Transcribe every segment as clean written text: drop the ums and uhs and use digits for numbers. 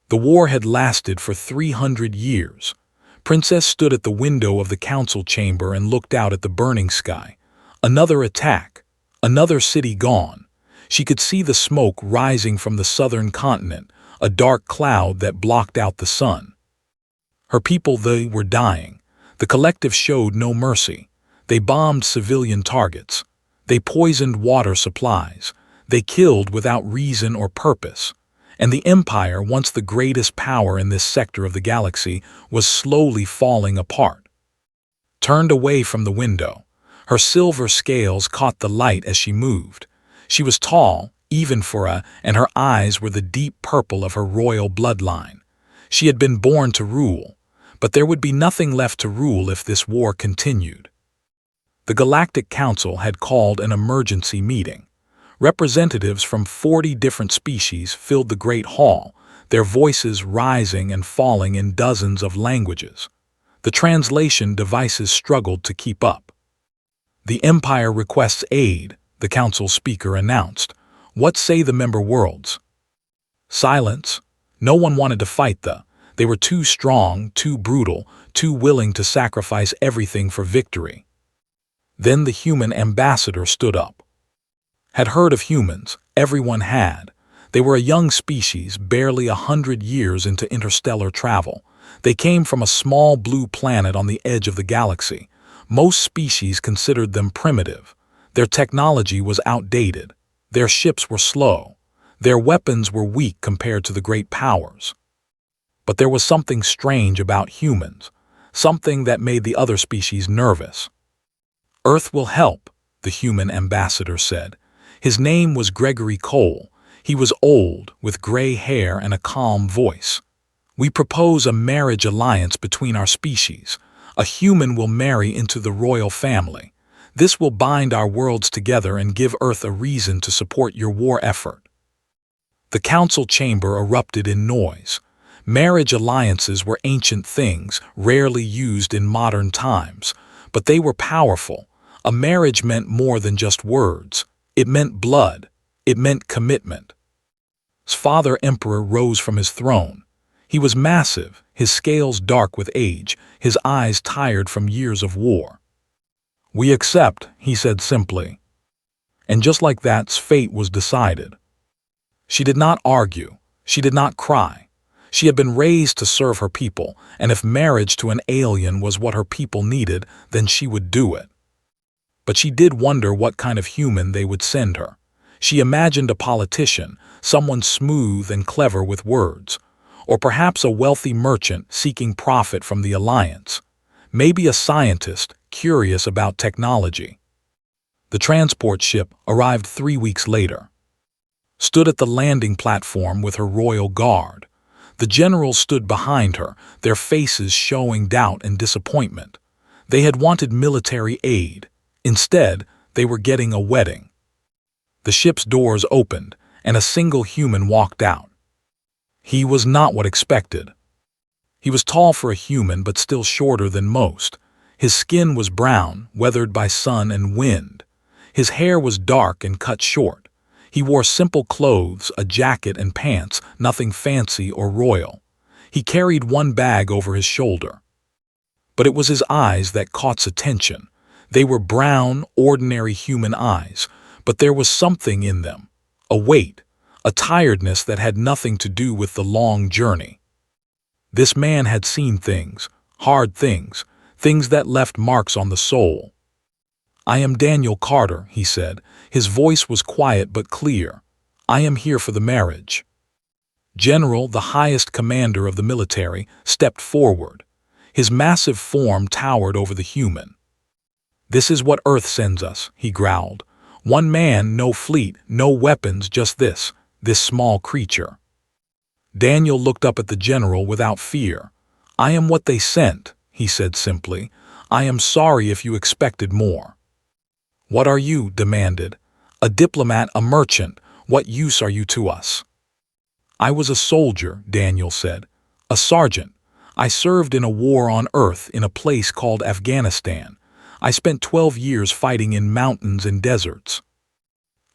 The war had lasted for 300 years. Princess stood at the window of the council chamber and looked out at the burning sky. Another attack. Another city gone. She could see the smoke rising from the southern continent, a dark cloud that blocked out the sun. Her people, they were dying. The collective showed no mercy. They bombed civilian targets. They poisoned water supplies. They killed without reason or purpose. And the Empire, once the greatest power in this sector of the galaxy, was slowly falling apart. Turned away from the window, her silver scales caught the light as she moved. She was tall, even and her eyes were the deep purple of her royal bloodline. She had been born to rule, but there would be nothing left to rule if this war continued. The Galactic Council had called an emergency meeting. Representatives from 40 different species filled the Great Hall, their voices rising and falling in dozens of languages. The translation devices struggled to keep up. "The Empire requests aid," the council speaker announced. "What say the member worlds?" Silence. No one wanted to fight they were too strong, too brutal, too willing to sacrifice everything for victory. Then the human ambassador stood up. Had heard of humans, everyone had. They were a young species, barely 100 years into interstellar travel. They came from a small blue planet on the edge of the galaxy. Most species considered them primitive. Their technology was outdated. Their ships were slow. Their weapons were weak compared to the great powers. But there was something strange about humans, something that made the other species nervous. "Earth will help," the human ambassador said. His name was Gregory Cole. He was old, with gray hair and a calm voice. "We propose a marriage alliance between our species. A human will marry into the royal family. This will bind our worlds together and give Earth a reason to support your war effort." The council chamber erupted in noise. Marriage alliances were ancient things, rarely used in modern times, but they were powerful. A marriage meant more than just words. It meant blood. It meant commitment. Father Emperor rose from his throne. He was massive, his scales dark with age, his eyes tired from years of war. "We accept," he said simply. And just like that, fate was decided. She did not argue. She did not cry. She had been raised to serve her people, and if marriage to an alien was what her people needed, then she would do it. But she did wonder what kind of human they would send her. She imagined a politician, someone smooth and clever with words, or perhaps a wealthy merchant seeking profit from the alliance. Maybe a scientist, curious about technology. The transport ship arrived 3 weeks later. Stood at the landing platform with her royal guard. The generals stood behind her, their faces showing doubt and disappointment. They had wanted military aid. Instead, they were getting a wedding. The ship's doors opened, and a single human walked out. He was not what expected. He was tall for a human, but still shorter than most. His skin was brown, weathered by sun and wind. His hair was dark and cut short. He wore simple clothes, a jacket and pants, nothing fancy or royal. He carried one bag over his shoulder. But it was his eyes that caught attention. They were brown, ordinary human eyes, but there was something in them, a weight, a tiredness that had nothing to do with the long journey. This man had seen things, hard things, things that left marks on the soul. "I am Daniel Carter," he said. His voice was quiet but clear. "I am here for the marriage." General, the highest commander of the military, stepped forward. His massive form towered over the human. "This is what Earth sends us," he growled. "One man, no fleet, no weapons, just this small creature." Daniel looked up at the general without fear. "I am what they sent," he said simply. "I am sorry if you expected more." "What are you?" demanded. "A diplomat, a merchant. What use are you to us?" "I was a soldier," Daniel said. "A sergeant. I served in a war on Earth in a place called Afghanistan. I spent 12 years fighting in mountains and deserts."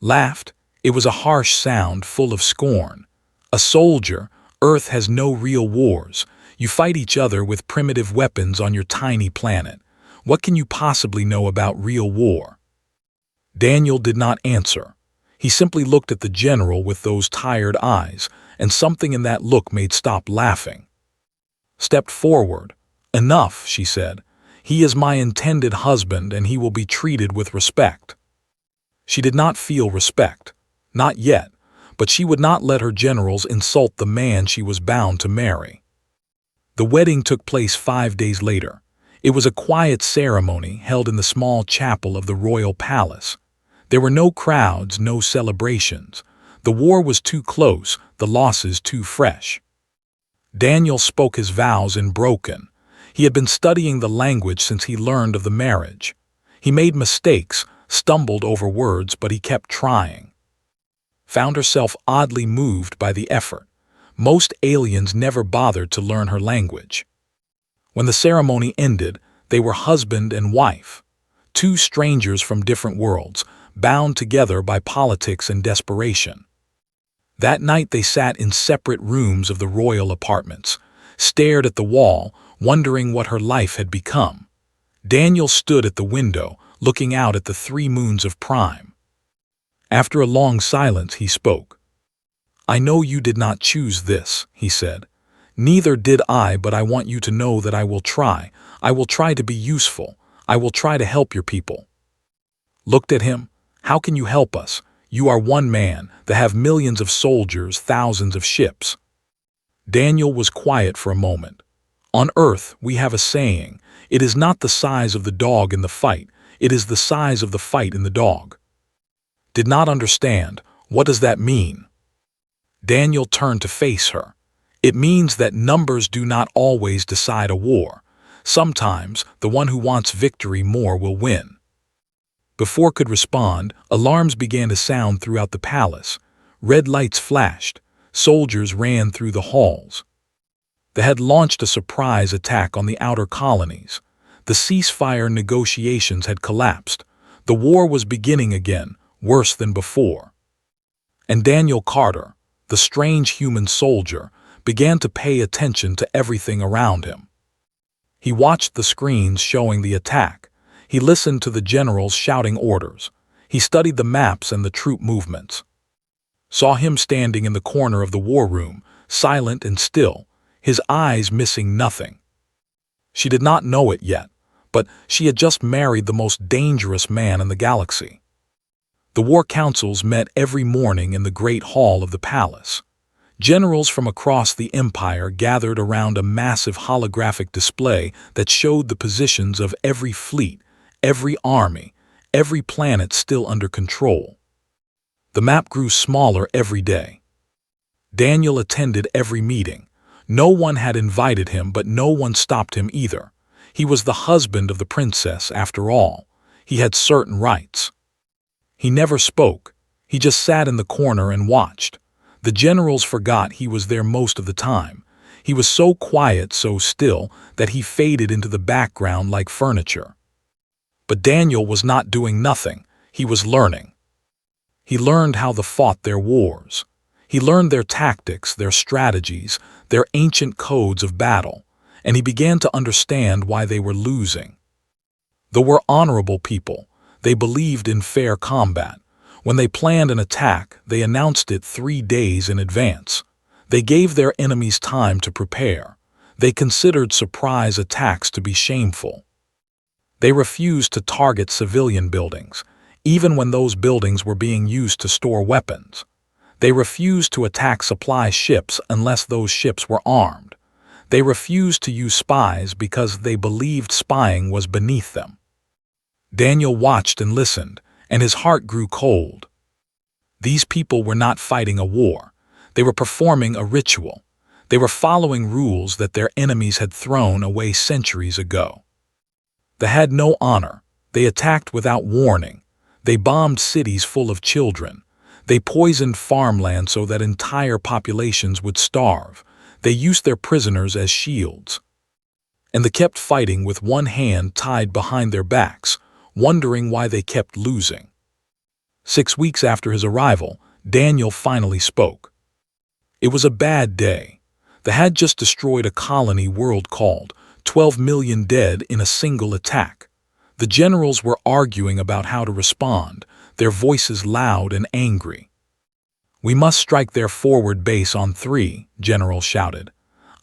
Laughed. It was a harsh sound full of scorn. "A soldier? Earth has no real wars. You fight each other with primitive weapons on your tiny planet. What can you possibly know about real war?" Daniel did not answer. He simply looked at the general with those tired eyes, and something in that look made stop laughing. Stepped forward. "Enough," she said. "He is my intended husband, and he will be treated with respect." She did not feel respect. Not yet, but she would not let her generals insult the man she was bound to marry. The wedding took place 5 days later. It was a quiet ceremony held in the small chapel of the royal palace. There were no crowds, no celebrations. The war was too close, the losses too fresh. Daniel spoke his vows in broken. He had been studying the language since he learned of the marriage. He made mistakes, stumbled over words, but he kept trying. Found herself oddly moved by the effort. Most aliens never bothered to learn her language. When the ceremony ended, they were husband and wife. Two strangers from different worlds, bound together by politics and desperation. That night they sat in separate rooms of the royal apartments, stared at the wall, wondering what her life had become. Daniel stood at the window, looking out at the 3 moons of Prime. After a long silence, he spoke. "I know you did not choose this," he said. "Neither did I, but I want you to know that I will try. I will try to be useful. I will try to help your people." Looked at him. "How can you help us? You are one man, that have millions of soldiers, thousands of ships." Daniel was quiet for a moment. "On Earth, we have a saying, it is not the size of the dog in the fight, it is the size of the fight in the dog." Did not understand. What does that mean? Daniel turned to face her. "It means that numbers do not always decide a war. Sometimes, the one who wants victory more will win." Before could respond, alarms began to sound throughout the palace. Red lights flashed. Soldiers ran through the halls. They had launched a surprise attack on the outer colonies. The ceasefire negotiations had collapsed. The war was beginning again, worse than before. And Daniel Carter, the strange human soldier, began to pay attention to everything around him. He watched the screens showing the attack. He listened to the generals shouting orders. He studied the maps and the troop movements. Saw him standing in the corner of the war room, silent and still, his eyes missing nothing. She did not know it yet, but she had just married the most dangerous man in the galaxy. The war councils met every morning in the great hall of the palace. Generals from across the empire gathered around a massive holographic display that showed the positions of every fleet, every army, every planet still under control. The map grew smaller every day. Daniel attended every meeting. No one had invited him, but no one stopped him either. He was the husband of the princess, after all. He had certain rights. He never spoke. He just sat in the corner and watched. The generals forgot he was there most of the time. He was so quiet, so still, that he faded into the background like furniture. But Daniel was not doing nothing. He was learning. He learned how they fought their wars. He learned their tactics, their strategies, their ancient codes of battle, and he began to understand why they were losing. They were honorable people. They believed in fair combat. When they planned an attack, they announced it 3 days in advance. They gave their enemies time to prepare. They considered surprise attacks to be shameful. They refused to target civilian buildings, even when those buildings were being used to store weapons. They refused to attack supply ships unless those ships were armed. They refused to use spies because they believed spying was beneath them. Daniel watched and listened, and his heart grew cold. These people were not fighting a war. They were performing a ritual. They were following rules that their enemies had thrown away centuries ago. They had no honor. They attacked without warning. They bombed cities full of children. They poisoned farmland so that entire populations would starve. They used their prisoners as shields. And they kept fighting with one hand tied behind their backs, wondering why they kept losing. 6 weeks after his arrival, Daniel finally spoke. It was a bad day. They had just destroyed a colony world called 12 million dead in a single attack. The generals were arguing about how to respond, their voices loud and angry. "We must strike their forward base on 3, generals shouted.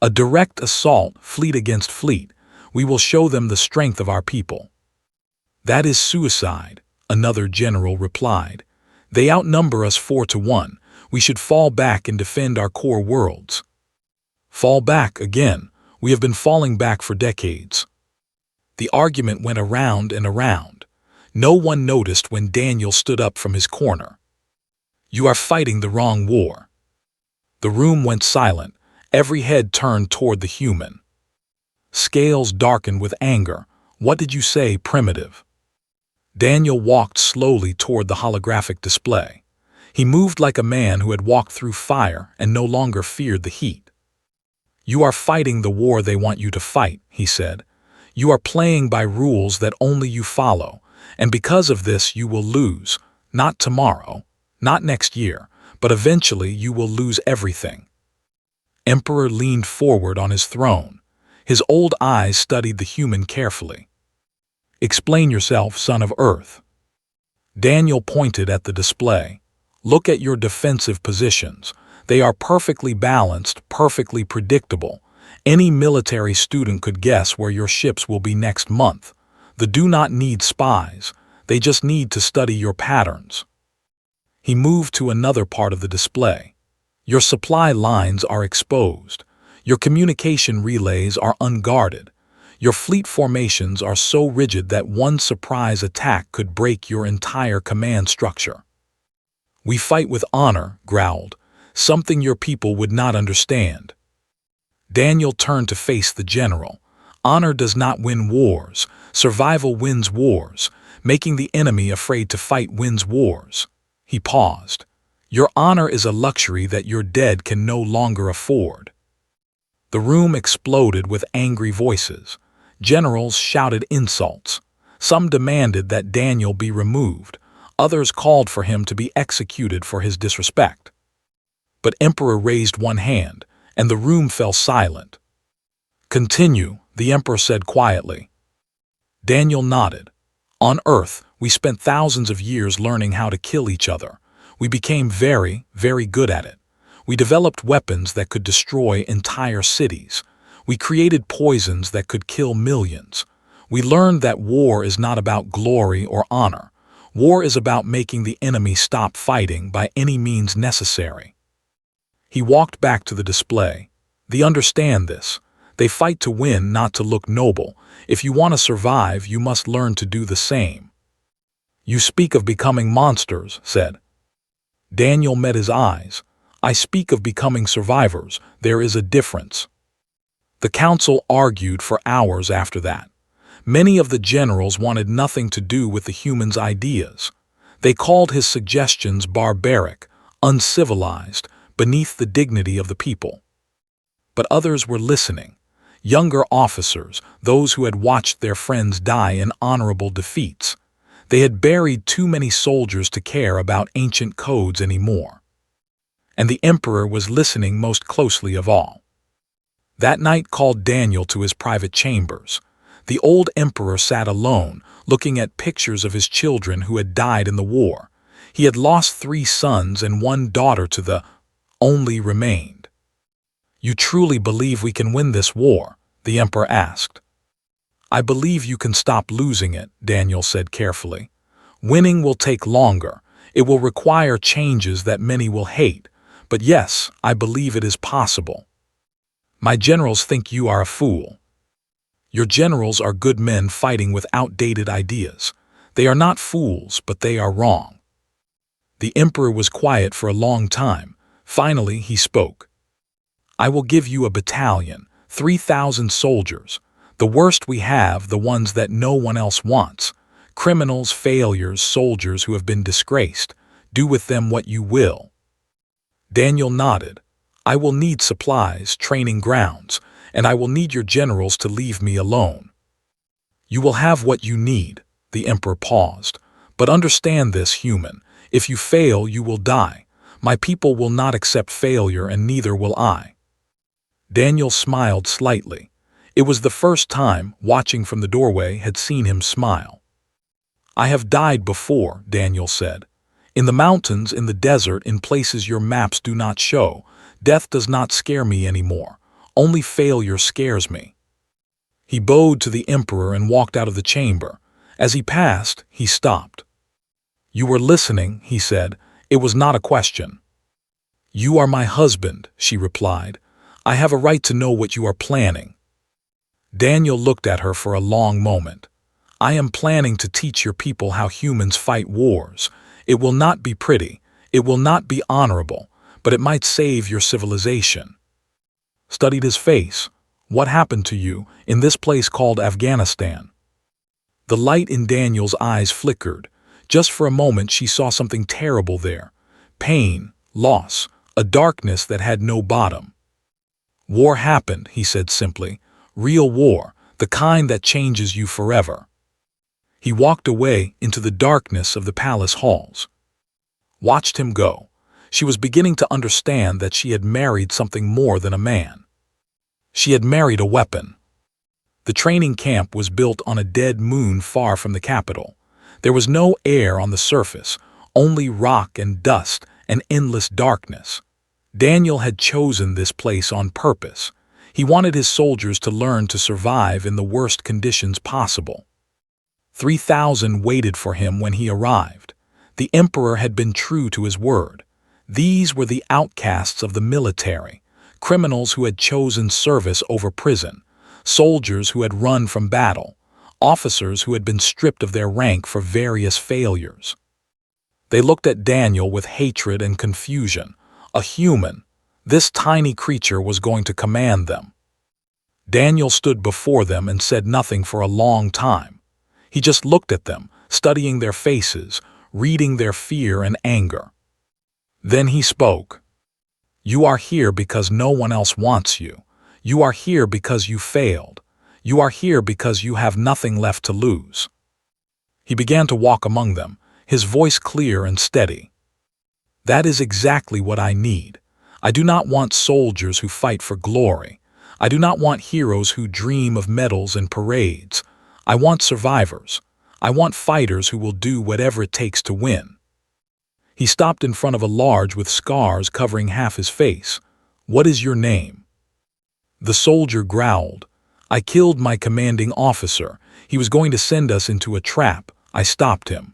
"A direct assault, fleet against fleet. We will show them the strength of our people." "That is suicide," another general replied. "They outnumber us 4-1. We should fall back and defend our core worlds." "Fall back again. We have been falling back for decades." The argument went around and around. No one noticed when Daniel stood up from his corner. "You are fighting the wrong war." The room went silent. Every head turned toward the human. Scales darkened with anger. "What did you say, primitive?" Daniel walked slowly toward the holographic display. He moved like a man who had walked through fire and no longer feared the heat. "You are fighting the war they want you to fight," he said. "You are playing by rules that only you follow, and because of this you will lose. Not tomorrow, not next year, but eventually you will lose everything." Emperor leaned forward on his throne. His old eyes studied the human carefully. "Explain yourself, son of Earth." Daniel pointed at the display. "Look at your defensive positions. They are perfectly balanced, perfectly predictable. Any military student could guess where your ships will be next month. They do not need spies. They just need to study your patterns." He moved to another part of the display. "Your supply lines are exposed. Your communication relays are unguarded. Your fleet formations are so rigid that one surprise attack could break your entire command structure." "We fight with honor," growled, "something your people would not understand." Daniel turned to face the general. "Honor does not win wars. Survival wins wars. Making the enemy afraid to fight wins wars." He paused. "Your honor is a luxury that your dead can no longer afford." The room exploded with angry voices. Generals shouted insults. Some demanded that Daniel be removed. Others called for him to be executed for his disrespect. But Emperor raised one hand, and the room fell silent. "Continue," the Emperor said quietly. Daniel nodded. "On Earth, we spent thousands of years learning how to kill each other. We became very, very good at it. We developed weapons that could destroy entire cities. We created poisons that could kill millions. We learned that war is not about glory or honor. War is about making the enemy stop fighting by any means necessary." He walked back to the display. "They understand this. They fight to win, not to look noble. If you want to survive, you must learn to do the same." "You speak of becoming monsters," said. Daniel met his eyes. "I speak of becoming survivors. There is a difference." The council argued for hours after that. Many of the generals wanted nothing to do with the humans' ideas. They called his suggestions barbaric, uncivilized, beneath the dignity of the people. But others were listening. Younger officers, those who had watched their friends die in honorable defeats. They had buried too many soldiers to care about ancient codes anymore. And the Emperor was listening most closely of all. That night called Daniel to his private chambers. The old Emperor sat alone, looking at pictures of his children who had died in the war. He had lost 3 sons and 1 daughter to the only remained. "You truly believe we can win this war?" the Emperor asked. "I believe you can stop losing it," Daniel said carefully. "Winning will take longer. It will require changes that many will hate. But yes, I believe it is possible." "My generals think you are a fool." "Your generals are good men fighting with outdated ideas. They are not fools, but they are wrong." The Emperor was quiet for a long time. Finally, he spoke. "I will give you a battalion, 3,000 soldiers. The worst we have, the ones that no one else wants. Criminals, failures, soldiers who have been disgraced. Do with them what you will." Daniel nodded. "I will need supplies, training grounds, and I will need your generals to leave me alone." "You will have what you need," the Emperor paused. "But understand this, human. If you fail, you will die. My people will not accept failure, and neither will I." Daniel smiled slightly. It was the first time, watching from the doorway, had seen him smile. "I have died before," Daniel said. "In the mountains, in the desert, in places your maps do not show. Death does not scare me anymore. Only failure scares me." He bowed to the Emperor and walked out of the chamber. As he passed, he stopped. "You were listening," he said. "It was not a question." "You are my husband," she replied. "I have a right to know what you are planning." Daniel looked at her for a long moment. "I am planning to teach your people how humans fight wars. It will not be pretty, it will not be honorable, but it might save your civilization." Studied his face. "What happened to you, in this place called Afghanistan?" The light in Daniel's eyes flickered. Just for a moment she saw something terrible there. Pain, loss, a darkness that had no bottom. "War happened," he said simply. "Real war, the kind that changes you forever." He walked away into the darkness of the palace halls. Watched him go. She was beginning to understand that she had married something more than a man. She had married a weapon. The training camp was built on a dead moon far from the capital. There was no air on the surface, only rock and dust and endless darkness. Daniel had chosen this place on purpose. He wanted his soldiers to learn to survive in the worst conditions possible. 3,000 waited for him when he arrived. The Emperor had been true to his word. These were the outcasts of the military, criminals who had chosen service over prison, soldiers who had run from battle, officers who had been stripped of their rank for various failures. They looked at Daniel with hatred and confusion. A human, this tiny creature was going to command them. Daniel stood before them and said nothing for a long time. He just looked at them, studying their faces, reading their fear and anger. Then he spoke. "You are here because no one else wants you. You are here because you failed. You are here because you have nothing left to lose." He began to walk among them, his voice clear and steady. "That is exactly what I need. I do not want soldiers who fight for glory. I do not want heroes who dream of medals and parades. I want survivors. I want fighters who will do whatever it takes to win." He stopped in front of a large with scars covering half his face. "What is your name?" The soldier growled. "I killed my commanding officer. He was going to send us into a trap. I stopped him."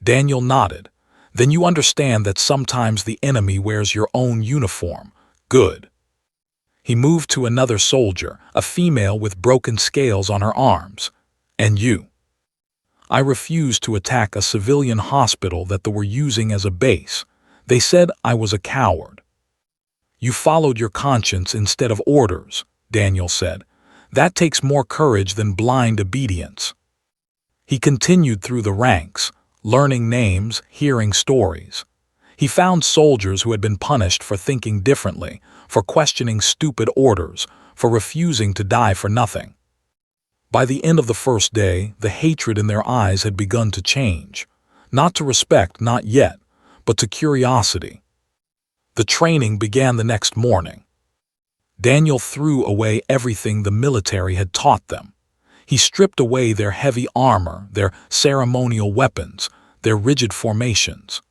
Daniel nodded. "Then you understand that sometimes the enemy wears your own uniform. Good." He moved to another soldier, a female with broken scales on her arms. "And you?" "I refused to attack a civilian hospital that they were using as a base. They said I was a coward." "You followed your conscience instead of orders," Daniel said. "That takes more courage than blind obedience." He continued through the ranks, learning names, hearing stories. He found soldiers who had been punished for thinking differently, for questioning stupid orders, for refusing to die for nothing. By the end of the first day, the hatred in their eyes had begun to change. Not to respect, not yet, but to curiosity. The training began the next morning. Daniel threw away everything the military had taught them. He stripped away their heavy armor, their ceremonial weapons, their rigid formations.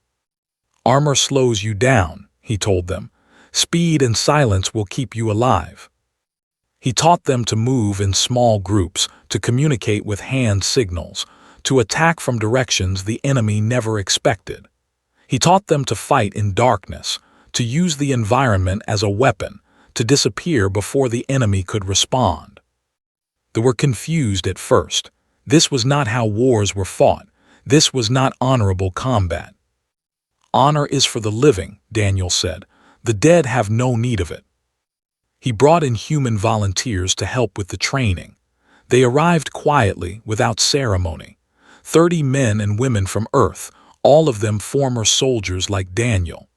"Armor slows you down," he told them. "Speed and silence will keep you alive." He taught them to move in small groups, to communicate with hand signals, to attack from directions the enemy never expected. He taught them to fight in darkness, to use the environment as a weapon, to disappear before the enemy could respond. They were confused at first. This was not how wars were fought. This was not honorable combat. "Honor is for the living," Daniel said. "The dead have no need of it." He brought in human volunteers to help with the training. They arrived quietly, without ceremony. 30 men and women from Earth, all of them former soldiers like Daniel.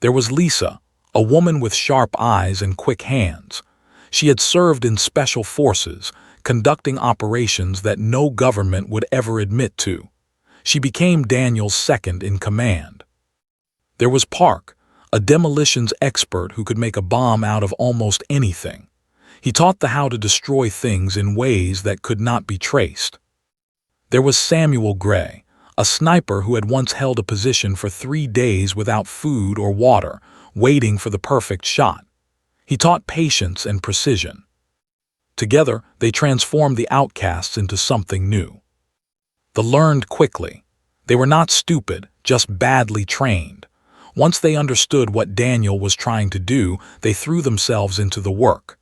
There was Lisa, a woman with sharp eyes and quick hands. She had served in special forces, conducting operations that no government would ever admit to. She became Daniel's second in command. There was Park, a demolitions expert who could make a bomb out of almost anything. He taught them how to destroy things in ways that could not be traced. There was Samuel Gray, a sniper who had once held a position for 3 days without food or water, waiting for the perfect shot. He taught patience and precision. Together, they transformed the outcasts into something new. They learned quickly. They were not stupid, just badly trained. Once they understood what Daniel was trying to do, they threw themselves into the work.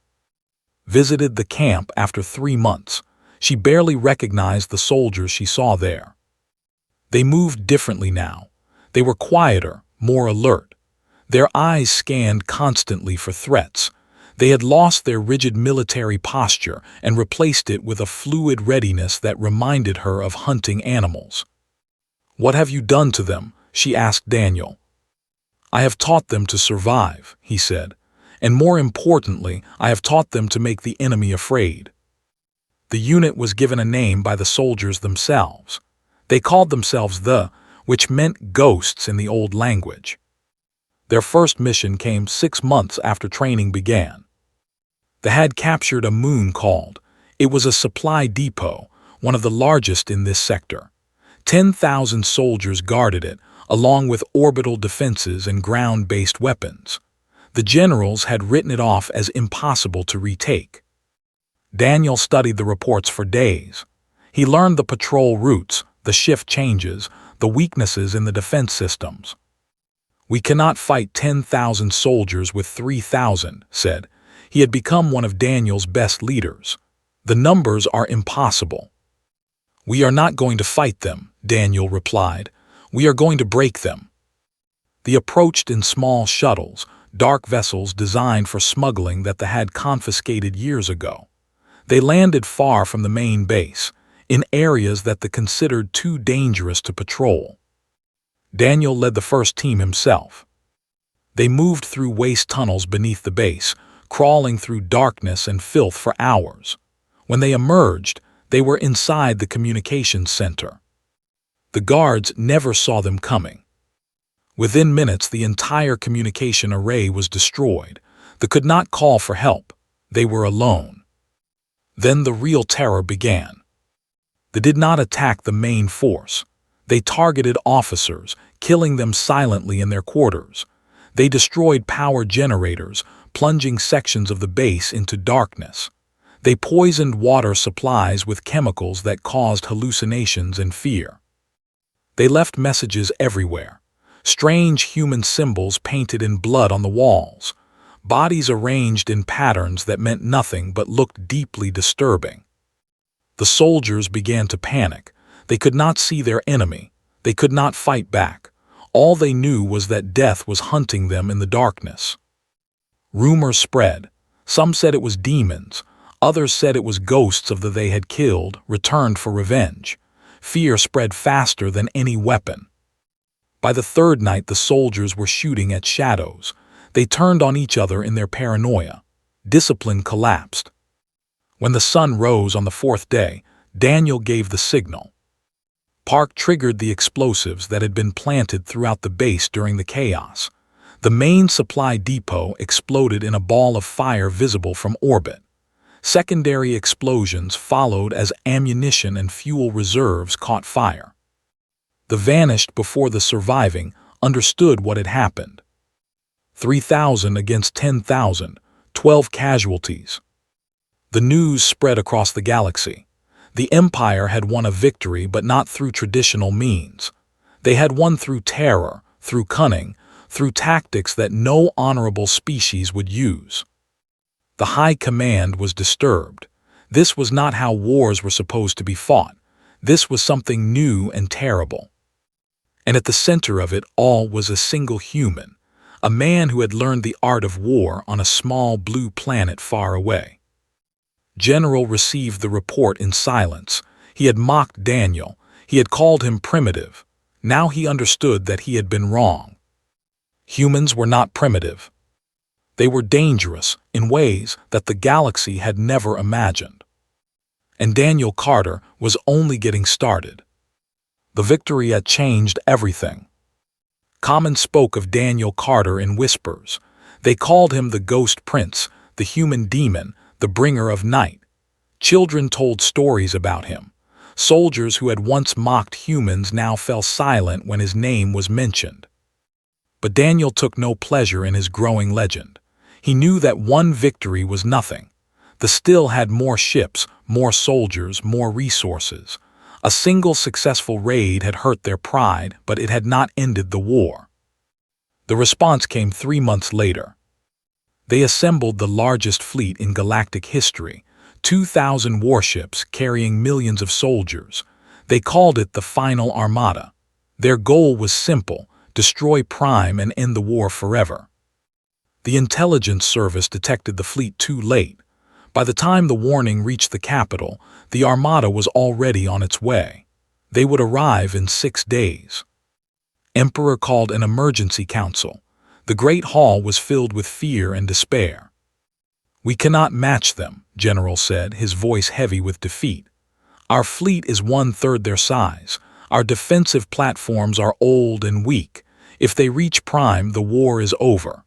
Visited the camp after 3 months. She barely recognized the soldiers she saw there. They moved differently now. They were quieter, more alert. Their eyes scanned constantly for threats. They had lost their rigid military posture and replaced it with a fluid readiness that reminded her of hunting animals. "What have you done to them?" she asked Daniel. "I have taught them to survive," he said, "and more importantly, I have taught them to make the enemy afraid." The unit was given a name by the soldiers themselves. They called themselves the, which meant ghosts in the old language. Their first mission came 6 months after training began. They had captured a moon called. It was a supply depot, one of the largest in this sector. 10,000 soldiers guarded it, along with orbital defenses and ground-based weapons. The generals had written it off as impossible to retake. Daniel studied the reports for days. He learned the patrol routes, the shift changes, the weaknesses in the defense systems. "We cannot fight 10,000 soldiers with 3,000, said. He had become one of Daniel's best leaders. "The numbers are impossible." "We are not going to fight them," Daniel replied. "We are going to break them." They approached in small shuttles, dark vessels designed for smuggling that they had confiscated years ago. They landed far from the main base, in areas that they considered too dangerous to patrol. Daniel led the first team himself. They moved through waste tunnels beneath the base, crawling through darkness and filth for hours. When they emerged, they were inside the communications center. The guards never saw them coming. Within minutes, the entire communication array was destroyed. They could not call for help. They were alone. Then the real terror began. They did not attack the main force. They targeted officers, killing them silently in their quarters. They destroyed power generators, plunging sections of the base into darkness. They poisoned water supplies with chemicals that caused hallucinations and fear. They left messages everywhere. Strange human symbols painted in blood on the walls. Bodies arranged in patterns that meant nothing but looked deeply disturbing. The soldiers began to panic. They could not see their enemy. They could not fight back. All they knew was that death was hunting them in the darkness. Rumors spread. Some said it was demons. Others said it was ghosts of the they had killed, returned for revenge. Fear spread faster than any weapon. By the third night, the soldiers were shooting at shadows. They turned on each other in their paranoia. Discipline collapsed. When the sun rose on the 4th day, Daniel gave the signal. Park triggered the explosives that had been planted throughout the base during the chaos. The main supply depot exploded in a ball of fire visible from orbit. Secondary explosions followed as ammunition and fuel reserves caught fire. They vanished before the surviving understood what had happened. 3,000 against 10,000, 12 casualties. The news spread across the galaxy. The Empire had won a victory, but not through traditional means. They had won through terror, through cunning, through tactics that no honorable species would use. The High Command was disturbed. This was not how wars were supposed to be fought. This was something new and terrible. And at the center of it all was a single human, a man who had learned the art of war on a small blue planet far away. General received the report in silence. He had mocked Daniel. He had called him primitive. Now he understood that he had been wrong. Humans were not primitive. They were dangerous in ways that the galaxy had never imagined. And Daniel Carter was only getting started. The victory had changed everything. Common spoke of Daniel Carter in whispers. They called him the Ghost Prince, the human demon, the bringer of night. Children told stories about him. Soldiers who had once mocked humans now fell silent when his name was mentioned. But Daniel took no pleasure in his growing legend. He knew that one victory was nothing. The Still had more ships, more soldiers, more resources. A single successful raid had hurt their pride, but it had not ended the war. The response came 3 months later. They assembled the largest fleet in galactic history, 2,000 warships carrying millions of soldiers. They called it the Final Armada. Their goal was simple: destroy Prime and end the war forever. The intelligence service detected the fleet too late. By the time the warning reached the capital, the Armada was already on its way. They would arrive in 6 days. Emperor called an emergency council. The Great Hall was filled with fear and despair. "We cannot match them," General said, his voice heavy with defeat. "Our fleet is 1/3 their size. Our defensive platforms are old and weak. If they reach Prime, the war is over."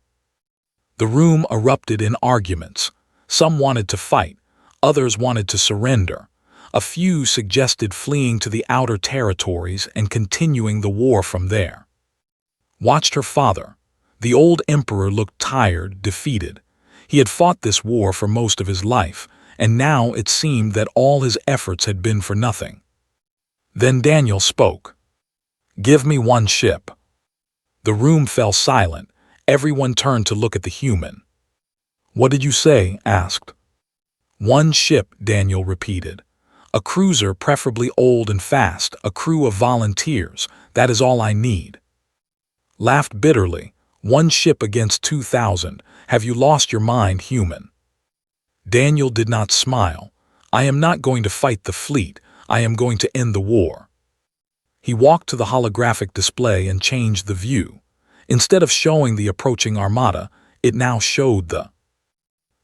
The room erupted in arguments. Some wanted to fight, others wanted to surrender. A few suggested fleeing to the outer territories and continuing the war from there. Watched her father. The old emperor looked tired, defeated. He had fought this war for most of his life, and now it seemed that all his efforts had been for nothing. Then Daniel spoke. "Give me one ship." The room fell silent. Everyone turned to look at the human. "What did you say?" asked. "One ship," Daniel repeated. "A cruiser, preferably old and fast, a crew of volunteers. That is all I need." Laughed bitterly. "One ship against 2,000. Have you lost your mind, human?" Daniel did not smile. "I am not going to fight the fleet. I am going to end the war." He walked to the holographic display and changed the view. Instead of showing the approaching armada, it now showed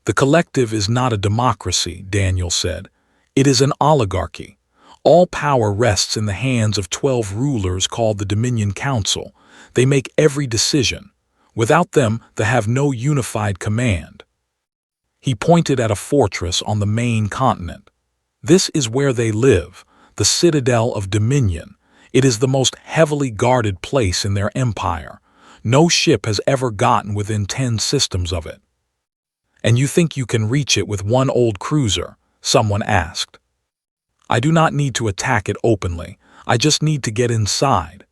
The collective is not a democracy," Daniel said. "It is an oligarchy. All power rests in the hands of 12 rulers called the Dominion Council. They make every decision. Without them, they have no unified command." He pointed at a fortress on the main continent. "This is where they live, the Citadel of Dominion. It is the most heavily guarded place in their empire. No ship has ever gotten within 10 systems of it." "And you think you can reach it with one old cruiser?" someone asked. "I do not need to attack it openly. I just need to get inside."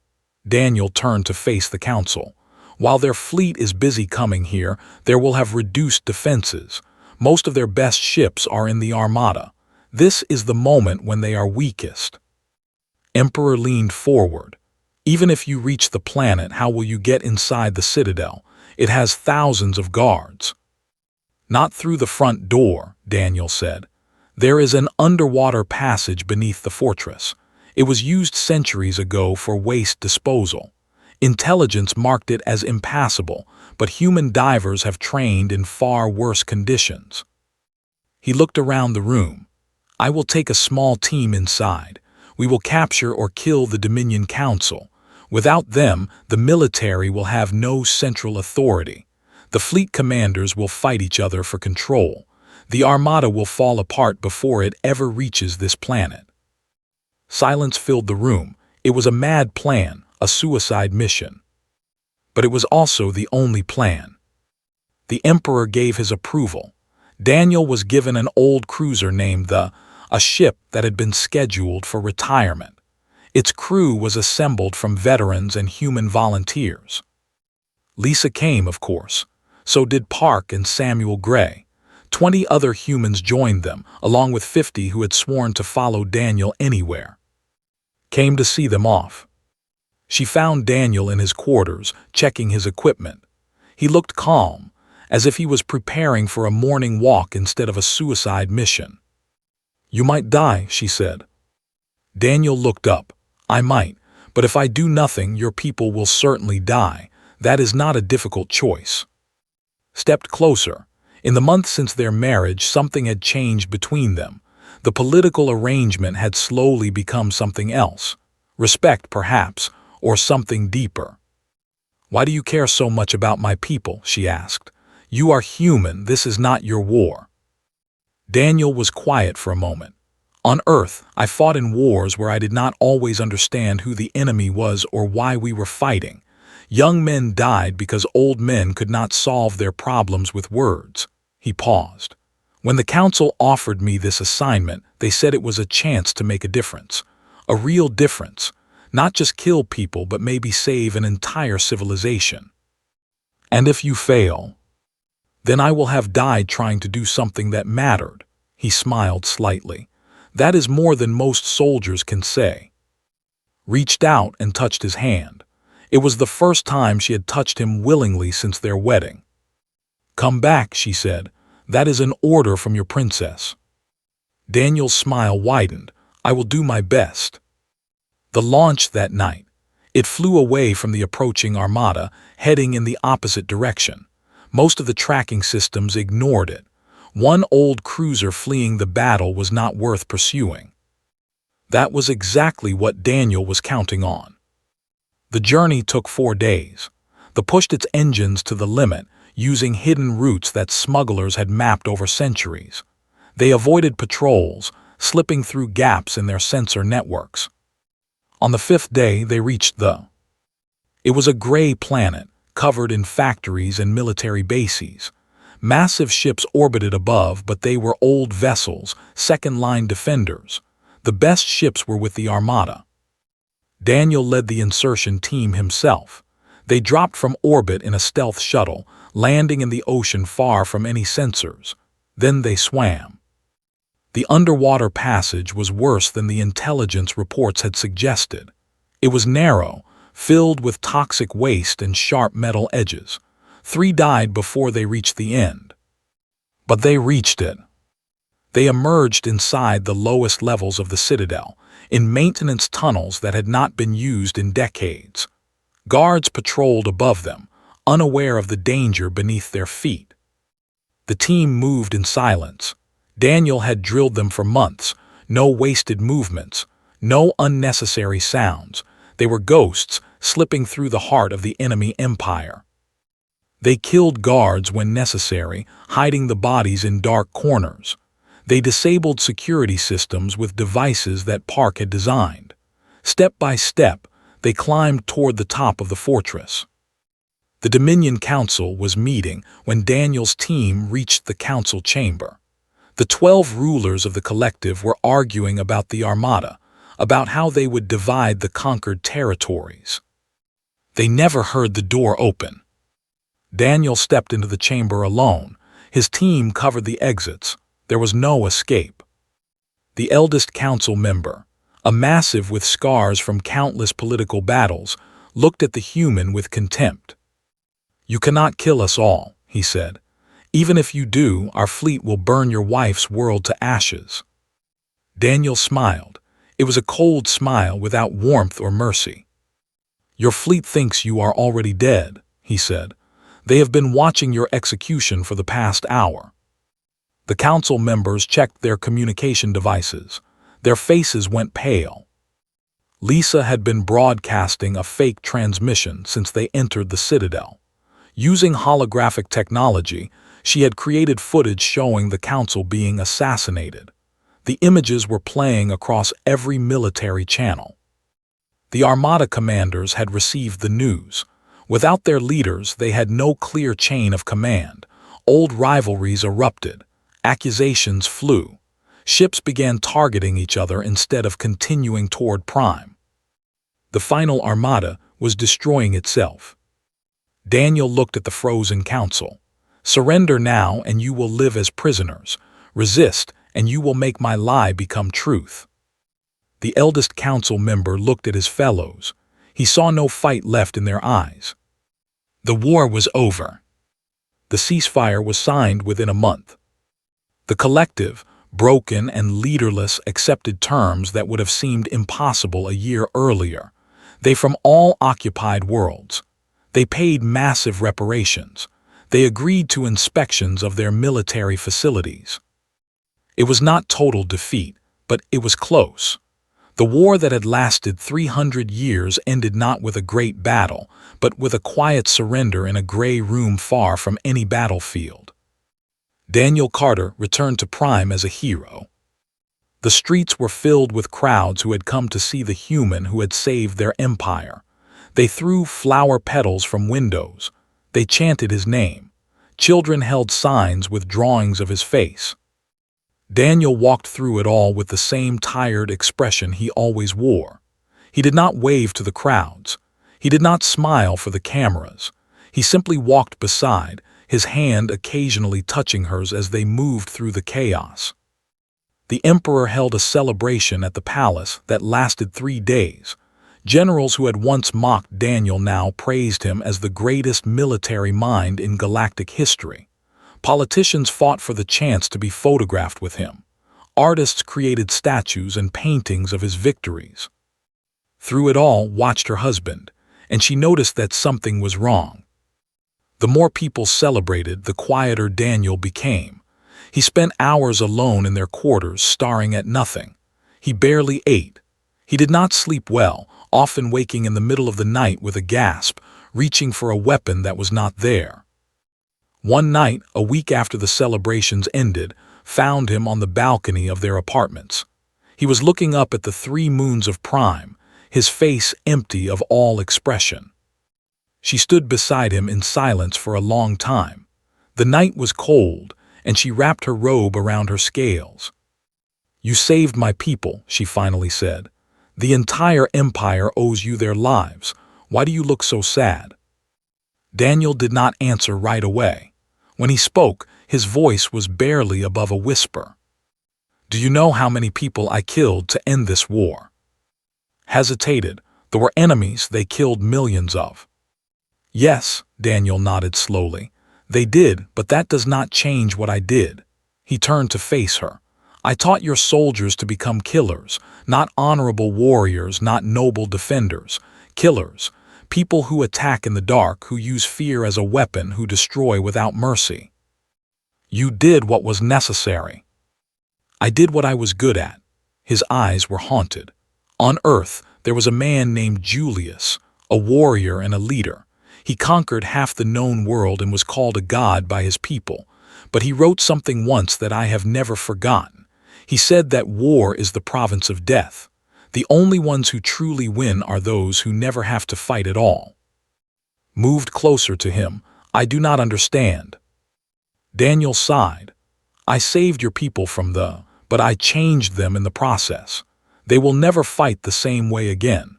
Daniel turned to face the council. "While their fleet is busy coming here, there will have reduced defenses. Most of their best ships are in the Armada. This is the moment when they are weakest." Emperor leaned forward. "Even if you reach the planet, how will you get inside the Citadel? It has thousands of guards." "Not through the front door," Daniel said. "There is an underwater passage beneath the fortress. It was used centuries ago for waste disposal. Intelligence marked it as impassable, but human divers have trained in far worse conditions." He looked around the room. "I will take a small team inside. We will capture or kill the Dominion Council. Without them, the military will have no central authority. The fleet commanders will fight each other for control. The Armada will fall apart before it ever reaches this planet." Silence filled the room. It was a mad plan, a suicide mission. But it was also the only plan. The Emperor gave his approval. Daniel was given an old cruiser named a ship that had been scheduled for retirement. Its crew was assembled from veterans and human volunteers. Lisa came, of course. So did Park and Samuel Gray. 20 other humans joined them, along with 50 who had sworn to follow Daniel anywhere. Came to see them off. She found Daniel in his quarters, checking his equipment. He looked calm, as if he was preparing for a morning walk instead of a suicide mission. "You might die," she said. Daniel looked up. "I might, but if I do nothing, your people will certainly die. That is not a difficult choice." Stepped closer. In the months since their marriage, something had changed between them. The political arrangement had slowly become something else. Respect, perhaps, or something deeper. "Why do you care so much about my people?" she asked. "You are human, this is not your war." Daniel was quiet for a moment. "On Earth, I fought in wars where I did not always understand who the enemy was or why we were fighting. Young men died because old men could not solve their problems with words." He paused. "When the council offered me this assignment, they said it was a chance to make a difference. A real difference. Not just kill people, but maybe save an entire civilization. And if you fail, then I will have died trying to do something that mattered." He smiled slightly. "That is more than most soldiers can say." Reached out and touched his hand. It was the first time she had touched him willingly since their wedding. "Come back," she said. "That is an order from your princess." Daniel's smile widened. "I will do my best." The launch that night. It flew away from the approaching armada, heading in the opposite direction. Most of the tracking systems ignored it. One old cruiser fleeing the battle was not worth pursuing. That was exactly what Daniel was counting on. The journey took 4 days. They pushed its engines to the limit, using hidden routes that smugglers had mapped over centuries. They avoided patrols, slipping through gaps in their sensor networks. On the 5th day, they reached It was a gray planet, covered in factories and military bases. Massive ships orbited above, but they were old vessels, second-line defenders. The best ships were with the Armada. Daniel led the insertion team himself. They dropped from orbit in a stealth shuttle, landing in the ocean far from any sensors. Then they swam. The underwater passage was worse than the intelligence reports had suggested. It was narrow, filled with toxic waste and sharp metal edges. 3 died before they reached the end. But they reached it. They emerged inside the lowest levels of the Citadel, in maintenance tunnels that had not been used in decades. Guards patrolled above them, unaware of the danger beneath their feet. The team moved in silence. Daniel had drilled them for months. No wasted movements, no unnecessary sounds. They were ghosts slipping through the heart of the enemy empire. They killed guards when necessary, hiding the bodies in dark corners. They disabled security systems with devices that Park had designed. Step by step, they climbed toward the top of the fortress. The Dominion Council was meeting when Daniel's team reached the council chamber. The 12 rulers of the collective were arguing about the Armada, about how they would divide the conquered territories. They never heard the door open. Daniel stepped into the chamber alone. His team covered the exits. There was no escape. The eldest council member, a massive with scars from countless political battles, looked at the human with contempt. "You cannot kill us all," he said. "Even if you do, our fleet will burn your wife's world to ashes." Daniel smiled. It was a cold smile without warmth or mercy. "Your fleet thinks you are already dead," he said. "They have been watching your execution for the past hour." The council members checked their communication devices. Their faces went pale. Lisa had been broadcasting a fake transmission since they entered the Citadel. Using holographic technology, she had created footage showing the council being assassinated. The images were playing across every military channel. The Armada commanders had received the news. Without their leaders, they had no clear chain of command. Old rivalries erupted. Accusations flew. Ships began targeting each other instead of continuing toward Prime. The final Armada was destroying itself. Daniel looked at the frozen council. "Surrender now and you will live as prisoners. Resist and you will make my lie become truth." The eldest council member looked at his fellows. He saw no fight left in their eyes. The war was over. The ceasefire was signed within a month. The collective, broken and leaderless, accepted terms that would have seemed impossible a year earlier. They from all occupied worlds. They paid massive reparations. They agreed to inspections of their military facilities. It was not total defeat, but it was close. The war that had lasted 300 years ended not with a great battle, but with a quiet surrender in a gray room far from any battlefield. Daniel Carter returned to Prime as a hero. The streets were filled with crowds who had come to see the human who had saved their empire. They threw flower petals from windows. They chanted his name. Children held signs with drawings of his face. Daniel walked through it all with the same tired expression he always wore. He did not wave to the crowds. He did not smile for the cameras. He simply walked beside, his hand occasionally touching hers as they moved through the chaos. The emperor held a celebration at the palace that lasted 3 days. Generals who had once mocked Daniel now praised him as the greatest military mind in galactic history. Politicians fought for the chance to be photographed with him. Artists created statues and paintings of his victories. Through it all watched her husband, and she noticed that something was wrong. The more people celebrated, the quieter Daniel became. He spent hours alone in their quarters, staring at nothing. He barely ate. He did not sleep well, often waking in the middle of the night with a gasp, reaching for a weapon that was not there. One night, a week after the celebrations ended, found him on the balcony of their apartments. He was looking up at the 3 moons of Prime, his face empty of all expression. She stood beside him in silence for a long time. The night was cold, and she wrapped her robe around her scales. "You saved my people," she finally said. "The entire empire owes you their lives. Why do you look so sad?" Daniel did not answer right away. When he spoke, his voice was barely above a whisper. "Do you know how many people I killed to end this war?" Hesitated. There were enemies they killed millions of. "Yes," Daniel nodded slowly. "They did, but that does not change what I did." He turned to face her. "I taught your soldiers to become killers, not honorable warriors, not noble defenders. Killers. People who attack in the dark, who use fear as a weapon, who destroy without mercy. You did what was necessary." "I did what I was good at." His eyes were haunted. "On Earth, there was a man named Julius, a warrior and a leader. He conquered half the known world and was called a god by his people. But he wrote something once that I have never forgotten. He said that war is the province of death. The only ones who truly win are those who never have to fight at all." Moved closer to him. "I do not understand." Daniel sighed. "I saved your people from but I changed them in the process. They will never fight the same way again.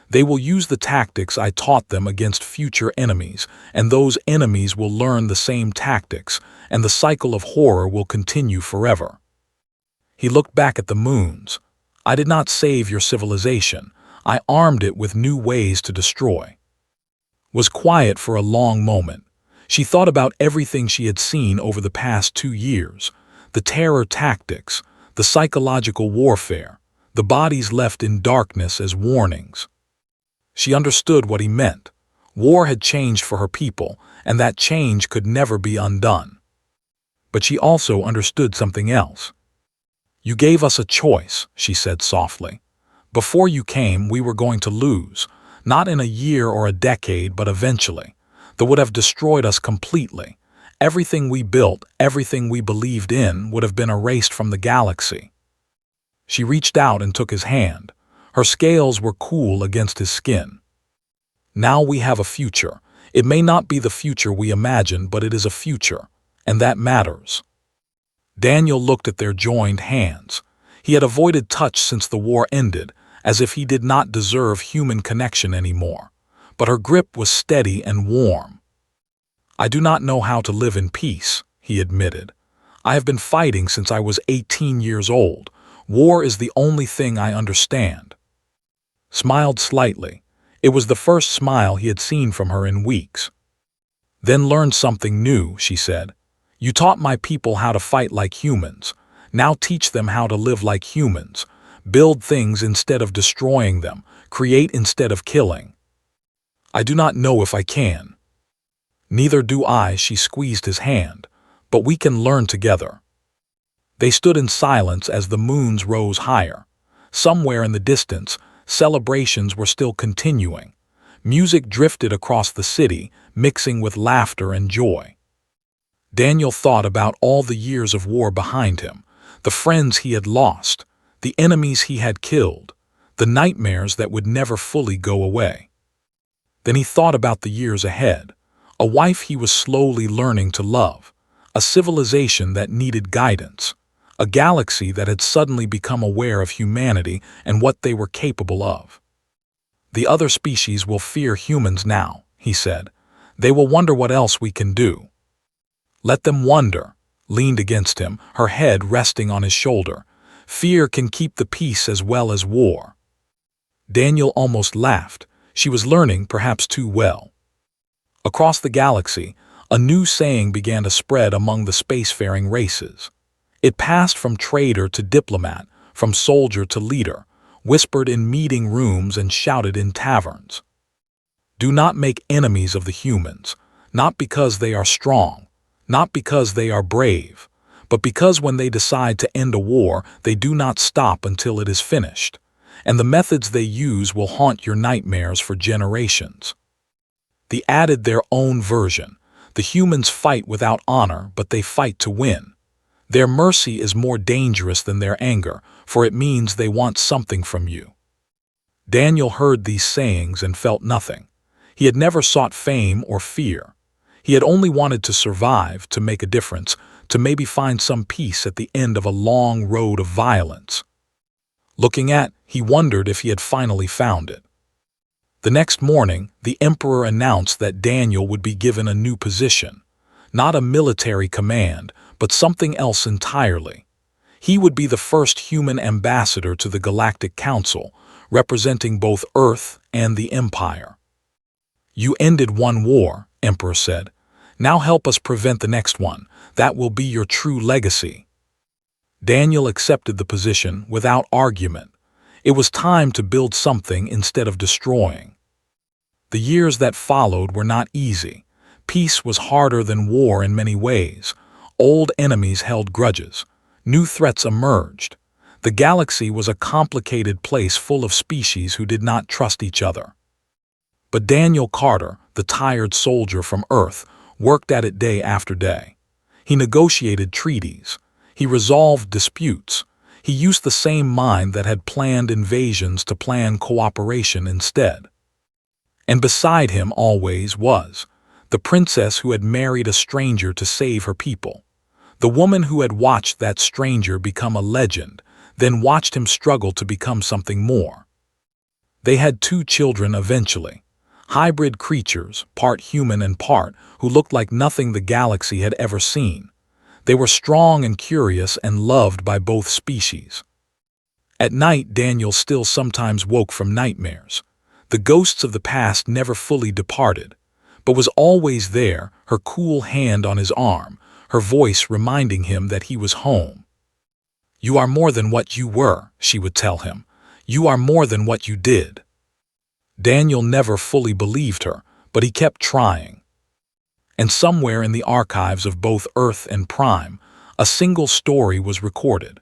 They will use the tactics I taught them against future enemies, and those enemies will learn the same tactics, and the cycle of horror will continue forever." He looked back at the moons. "I did not save your civilization. I armed it with new ways to destroy." Was quiet for a long moment. She thought about everything she had seen over the past 2 years. The terror tactics, the psychological warfare, the bodies left in darkness as warnings. She understood what he meant. War had changed for her people, and that change could never be undone. But she also understood something else. "You gave us a choice," she said softly. "Before you came, we were going to lose, not in a year or a decade, but eventually. That would have destroyed us completely. Everything we built, everything we believed in, would have been erased from the galaxy." She reached out and took his hand. Her scales were cool against his skin. "Now we have a future. It may not be the future we imagined, but it is a future, and that matters." Daniel looked at their joined hands. He had avoided touch since the war ended, as if he did not deserve human connection anymore. But her grip was steady and warm. "I do not know how to live in peace," he admitted. "I have been fighting since I was 18 years old. War is the only thing I understand." Smiled slightly. It was the first smile he had seen from her in weeks. "Then learned something new," she said. "You taught my people how to fight like humans. Now teach them how to live like humans. Build things instead of destroying them. Create instead of killing." "I do not know if I can." "Neither do I," she squeezed his hand. "But we can learn together." They stood in silence as the moons rose higher. Somewhere in the distance, celebrations were still continuing. Music drifted across the city, mixing with laughter and joy. Daniel thought about all the years of war behind him, the friends he had lost, the enemies he had killed, the nightmares that would never fully go away. Then he thought about the years ahead, a wife he was slowly learning to love, a civilization that needed guidance, a galaxy that had suddenly become aware of humanity and what they were capable of. "The other species will fear humans now," he said. "They will wonder what else we can do." "Let them wonder," leaned against him, her head resting on his shoulder. "Fear can keep the peace as well as war." Daniel almost laughed. She was learning perhaps too well. Across the galaxy, a new saying began to spread among the spacefaring races. It passed from trader to diplomat, from soldier to leader, whispered in meeting rooms and shouted in taverns. "Do not make enemies of the humans, not because they are strong, not because they are brave, but because when they decide to end a war, they do not stop until it is finished, and the methods they use will haunt your nightmares for generations." They added their own version. "The humans fight without honor, but they fight to win. Their mercy is more dangerous than their anger, for it means they want something from you." Daniel heard these sayings and felt nothing. He had never sought fame or fear. He had only wanted to survive, to make a difference, to maybe find some peace at the end of a long road of violence. He wondered if he had finally found it. The next morning, the Emperor announced that Daniel would be given a new position. Not a military command, but something else entirely. He would be the first human ambassador to the Galactic Council, representing both Earth and the Empire. "You ended one war," Emperor said. "Now help us prevent the next one. That will be your true legacy." Daniel accepted the position without argument. It was time to build something instead of destroying. The years that followed were not easy. Peace was harder than war in many ways. Old enemies held grudges. New threats emerged. The galaxy was a complicated place full of species who did not trust each other. But Daniel Carter, the tired soldier from Earth, worked at it day after day. He negotiated treaties. He resolved disputes. He used the same mind that had planned invasions to plan cooperation instead. And beside him always was the princess who had married a stranger to save her people. The woman who had watched that stranger become a legend, then watched him struggle to become something more. They had 2 children eventually. Hybrid creatures, part human and part, who looked like nothing the galaxy had ever seen. They were strong and curious and loved by both species. At night, Daniel still sometimes woke from nightmares. The ghosts of the past never fully departed, but was always there, her cool hand on his arm, her voice reminding him that he was home. "You are more than what you were," she would tell him. "You are more than what you did." Daniel never fully believed her, but he kept trying. And somewhere in the archives of both Earth and Prime, a single story was recorded.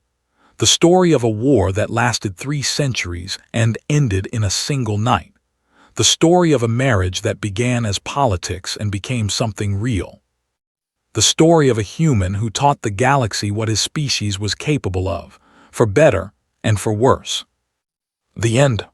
The story of a war that lasted 3 centuries and ended in a single night. The story of a marriage that began as politics and became something real. The story of a human who taught the galaxy what his species was capable of, for better and for worse. The end.